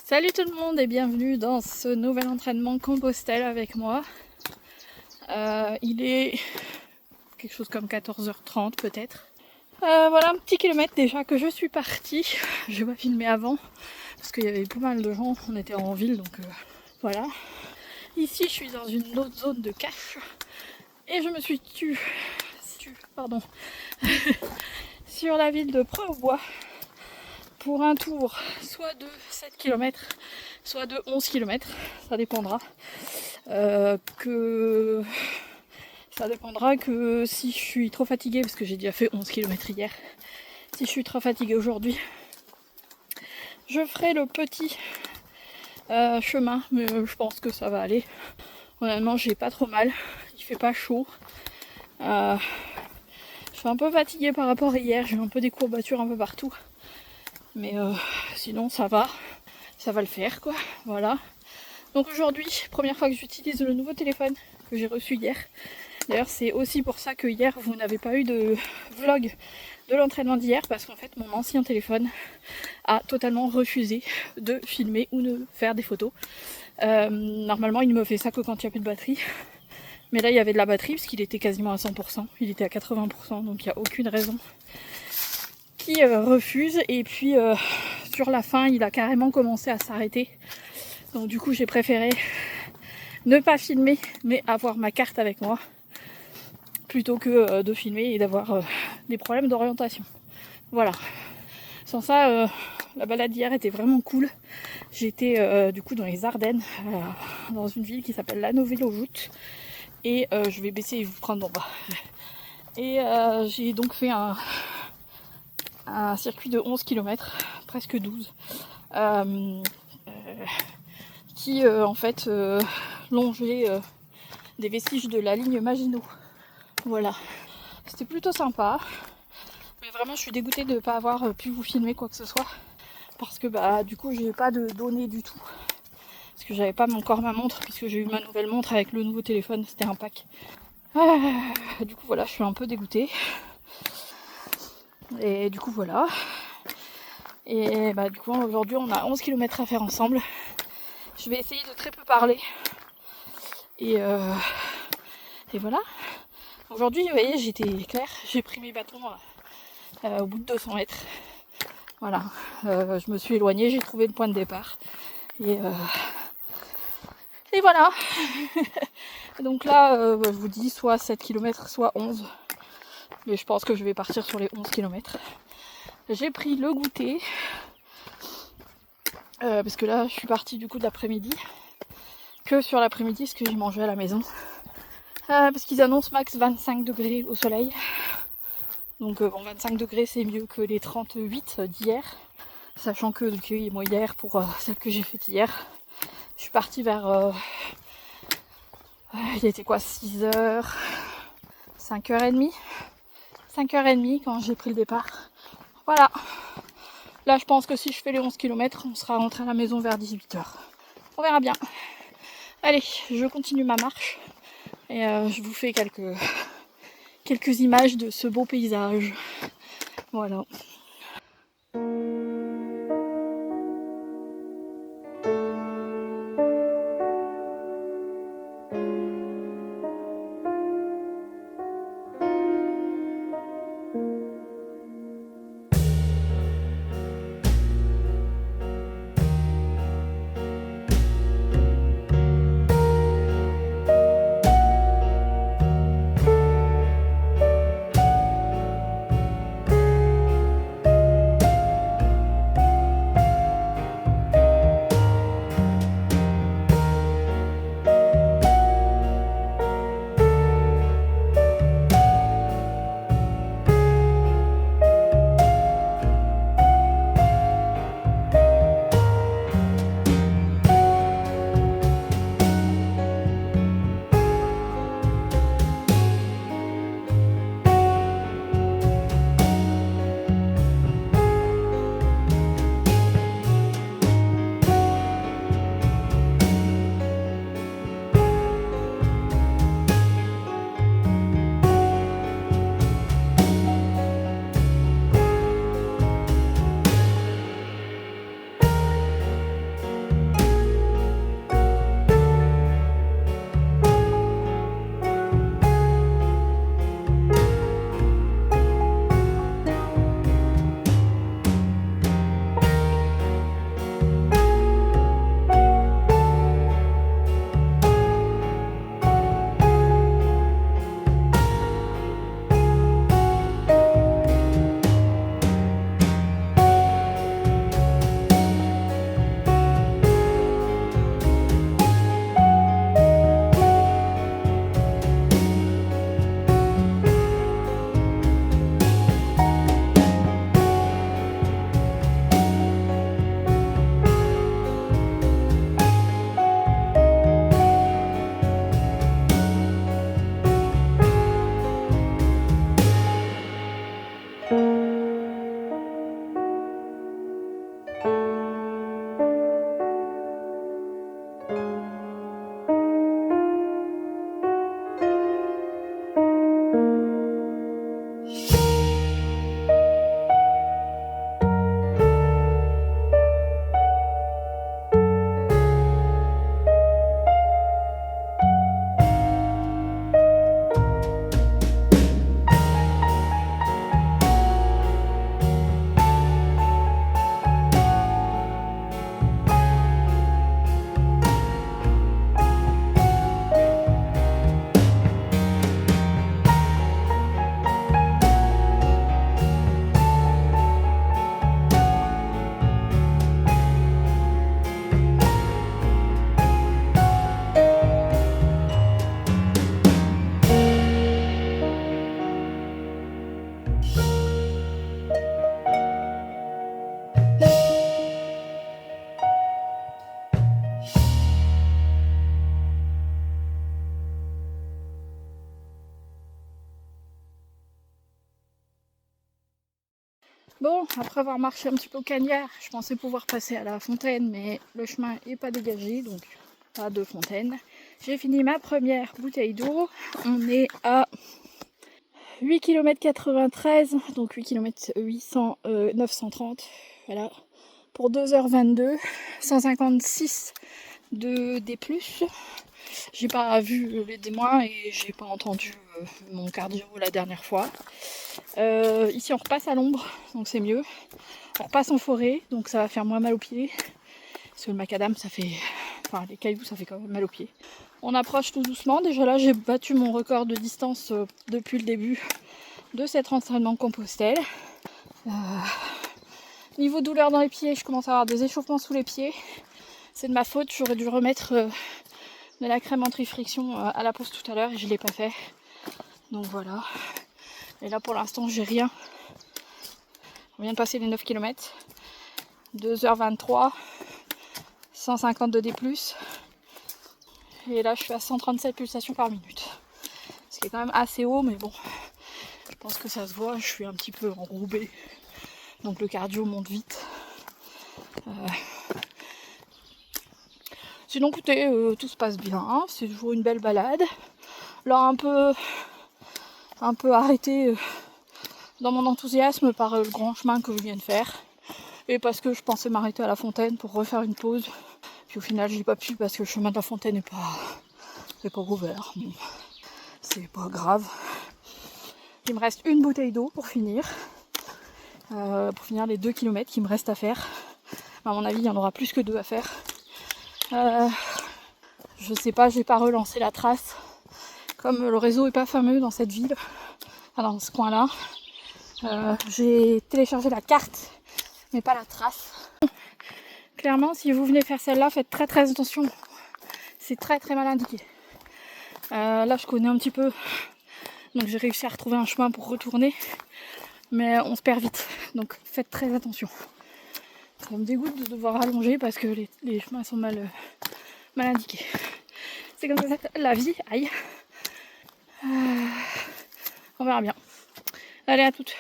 Salut tout le monde et bienvenue dans ce nouvel entraînement Compostelle avec moi. Il est quelque chose comme 14h30 peut-être. Voilà un petit kilomètre déjà que je suis partie. Je vais pas filmer avant parce qu'il y avait pas mal de gens, on était en ville donc voilà. Ici je suis dans une autre zone de cache et je me suis tue sur la ville de Preux-aux-Bois pour un tour soit de 7 km, soit de 11 km, ça dépendra. Ça dépendra que si je suis trop fatiguée, parce que j'ai déjà fait 11 km hier, si je suis trop fatiguée aujourd'hui, je ferai le petit chemin, mais je pense que ça va aller. Honnêtement, j'ai pas trop mal, il fait pas chaud. Je suis un peu fatiguée par rapport à hier, j'ai un peu des courbatures un peu partout. Mais sinon ça va le faire quoi, voilà. Donc aujourd'hui, première fois que j'utilise le nouveau téléphone que j'ai reçu hier. D'ailleurs c'est aussi pour ça que hier vous n'avez pas eu de vlog de l'entraînement d'hier, parce qu'en fait mon ancien téléphone a totalement refusé de filmer ou de faire des photos. Normalement il ne me fait ça que quand il n'y a plus de batterie. Mais là il y avait de la batterie parce qu'il était quasiment à 100%, il était à 80%, donc il n'y a aucune raison qui refuse. Et puis sur la fin il a carrément commencé à s'arrêter, donc du coup j'ai préféré ne pas filmer mais avoir ma carte avec moi plutôt que de filmer et d'avoir des problèmes d'orientation. Voilà, sans ça la balade d'hier était vraiment cool. J'étais du coup dans les Ardennes, dans une ville qui s'appelle La Neuville-aux-Joûtes, et je vais baisser et vous prendre en bas. Et j'ai donc fait un circuit de 11 km, presque 12, qui en fait longeait des vestiges de la ligne Maginot. Voilà, c'était plutôt sympa, mais vraiment je suis dégoûtée de ne pas avoir pu vous filmer quoi que ce soit, parce que du coup j'ai pas de données du tout, parce que j'avais pas encore ma montre, puisque j'ai eu ma nouvelle montre avec le nouveau téléphone, c'était un pack. Du coup voilà, je suis un peu dégoûtée. Et du coup voilà. Et du coup aujourd'hui on a 11 km à faire ensemble. Je vais essayer de très peu parler. Et voilà. Aujourd'hui vous voyez j'étais claire, j'ai pris mes bâtons au bout de 200 mètres. Voilà. Je me suis éloignée, j'ai trouvé le point de départ. Et voilà. Donc là je vous dis soit 7 km soit 11. Mais je pense que je vais partir sur les 11 km. J'ai pris le goûter. Parce que là je suis partie du coup de l'après-midi. Que sur l'après-midi, ce que j'ai mangé à la maison. Parce qu'ils annoncent max 25 degrés au soleil. Donc 25 degrés c'est mieux que les 38 d'hier. Sachant que moi hier, pour celle que j'ai faite hier, je suis partie vers... il était quoi, 6h, 5h30 5h30 quand j'ai pris le départ. Voilà. Là je pense que si je fais les 11 km, on sera rentré à la maison vers 18h. On verra bien. Allez, je continue ma marche. Et je vous fais quelques images de ce beau paysage. Voilà. Bon, après avoir marché un petit peu au cagnard, je pensais pouvoir passer à la fontaine, mais le chemin n'est pas dégagé, donc pas de fontaine. J'ai fini ma première bouteille d'eau. On est à 8 km 93, donc 8 km 930, voilà, pour 2h22, 156 de D+. J'ai pas vu les démoins et j'ai pas entendu mon cardio la dernière fois. Ici on repasse à l'ombre, donc c'est mieux. On repasse en forêt, donc ça va faire moins mal aux pieds. Parce que le macadam, ça fait... Enfin, les cailloux, ça fait quand même mal aux pieds. On approche tout doucement. Déjà là, j'ai battu mon record de distance depuis le début de cet entraînement de Compostelle. Niveau douleur dans les pieds, je commence à avoir des échauffements sous les pieds. C'est de ma faute, j'aurais dû remettre de la crème anti-friction à la pause tout à l'heure et je ne l'ai pas fait. Donc voilà. Et là pour l'instant j'ai rien. On vient de passer les 9 km. 2h23, 152 D+. Et là je suis à 137 pulsations par minute. Ce qui est quand même assez haut, mais bon, je pense que ça se voit, je suis un petit peu enrobée. Donc le cardio monte vite. Sinon écoutez, tout se passe bien, hein. C'est toujours une belle balade. Là un peu arrêté dans mon enthousiasme par le grand chemin que je viens de faire. Et parce que je pensais m'arrêter à la fontaine pour refaire une pause. Puis au final j'ai pas pu parce que le chemin de la fontaine n'est pas ouvert. Bon, c'est pas grave. Il me reste une bouteille d'eau pour finir. Les 2 km qu'il me reste à faire. À mon avis il y en aura plus que 2 à faire. Je sais pas, j'ai pas relancé la trace. Comme le réseau est pas fameux dans cette ville, enfin dans ce coin-là, j'ai téléchargé la carte, mais pas la trace. Clairement, si vous venez faire celle-là, faites très très attention. C'est très très mal indiqué. Là, je connais un petit peu, donc j'ai réussi à retrouver un chemin pour retourner, mais on se perd vite, donc faites très attention. Ça me dégoûte de devoir allonger parce que les chemins sont mal indiqués. C'est comme ça la vie, aïe. On verra bien. Allez, à toutes.